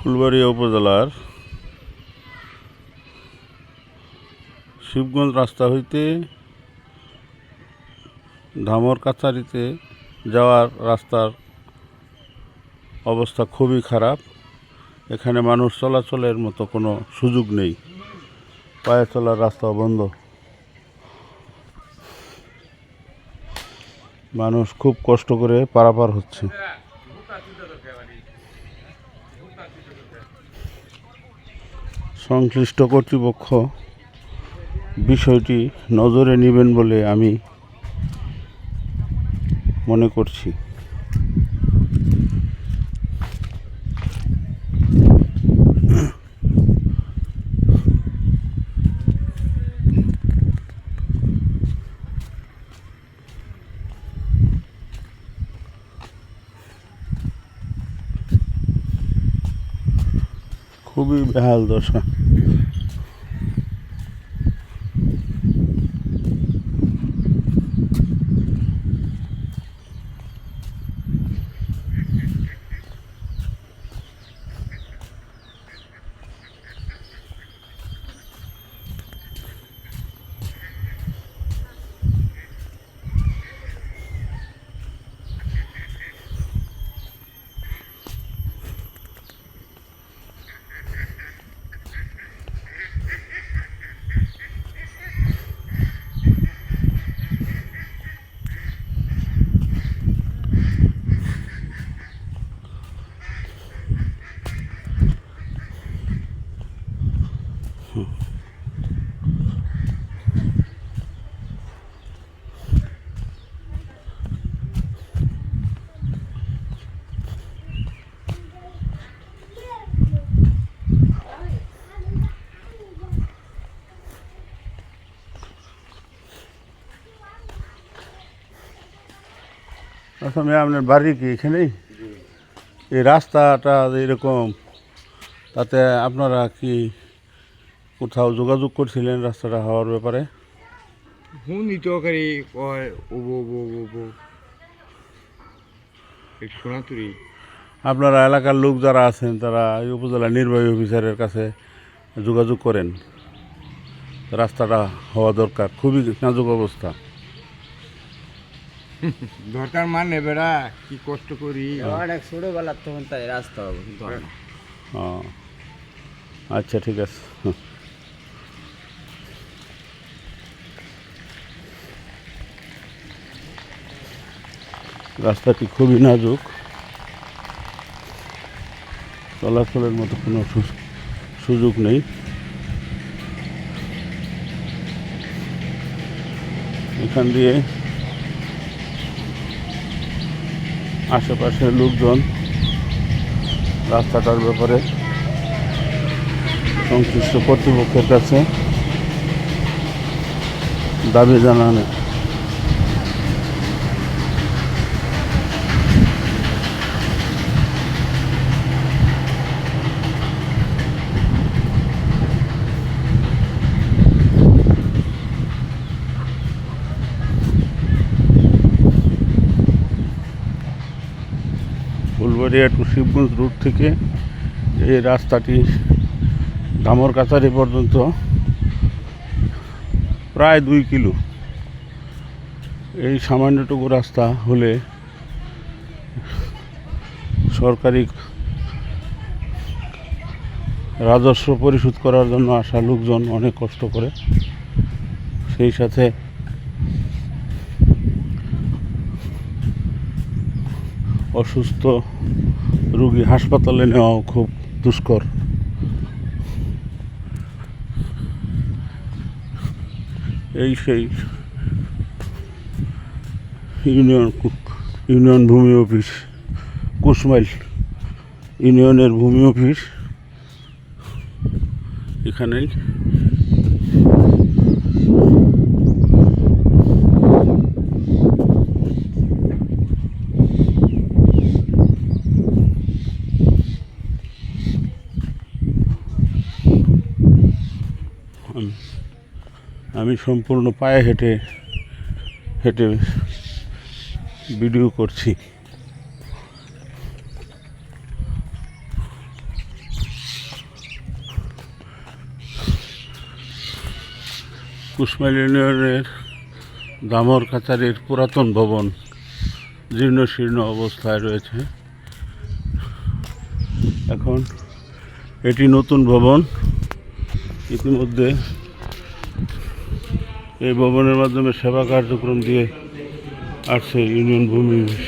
ফুলবাড়িয়া উপজেলার শিবগঞ্জ রাস্তা হইতে ধামর কাছারিতে যাওয়ার রাস্তার অবস্থা খুবই খারাপ। এখানে মানুষ চলাচলের মতো কোনো সুযোগ নেই, পায়ে চলার রাস্তা বন্ধ। মানুষ খুব কষ্ট করে পারাপার হচ্ছে। সংশ্লিষ্ট কর্তৃপক্ষ বিষয়টি নজরে নেবেন বলে আমি মনে করছি। খুবই বেহাল দশা। আচ্ছা মেয়ে, আপনার বাড়ি কি এখানেই? এই রাস্তাটা এরকম, তাতে আপনারা কি কোথাও যোগাযোগ করছিলেন রাস্তাটা হওয়ার ব্যাপারে? হুনি তরকারি কয় ওবো ওবো ওবো সোনাতুরি। আপনারা এলাকার লোক যারা আছেন তারা এই উপজেলা নির্বাহী অফিসারের কাছে যোগাযোগ করেন, রাস্তাটা হওয়া দরকার, খুবই নাজুক অবস্থা। দরকার মানে বেড়া কি কষ্ট করি। অনেক ছোটবেলার তখন তাই রাস্তা হবে কিন্তু হয় না। ও আচ্ছা, ঠিক আছে। রাস্তাটি খুবই নাজুক, চলাচলের মতো কোনো সুযোগ নেই। এখান দিয়ে আশেপাশের লোকজন রাস্তাটার ব্যাপারে সংশ্লিষ্ট কর্তৃপক্ষের কাছে দাবি জানান। ফুলবাড়িয়া টু শিবগঞ্জ রুট থেকে এই রাস্তাটি ধামর কাছারি পর্যন্ত প্রায় 2 কিলো। এই সামান্যটুকু রাস্তা হলে সরকারি রাজস্ব পরিশোধ করার জন্য আসা লোকজন অনেক কষ্ট করে, সেই সাথে অসুস্থ রোগী হাসপাতালে নেওয়াও খুব দুষ্কর। এই সেই ইউনিয়ন ভূমি অফিস, কুশমাইল ইউনিয়নের ভূমি অফিস, এখানেই আমি সম্পূর্ণ পায়ে হেঁটে হেঁটে ভিডিও করছি। কুশমাইল ইউনিয়নের দামর কাছারির পুরাতন ভবন জীর্ণশীর্ণ অবস্থায় রয়েছে। এখন এটি নতুন ভবন। ইতিমধ্যে এই ভবনের মাধ্যমে সেবা কার্যক্রম দিয়ে আসছে ইউনিয়ন ভূমি অফিস।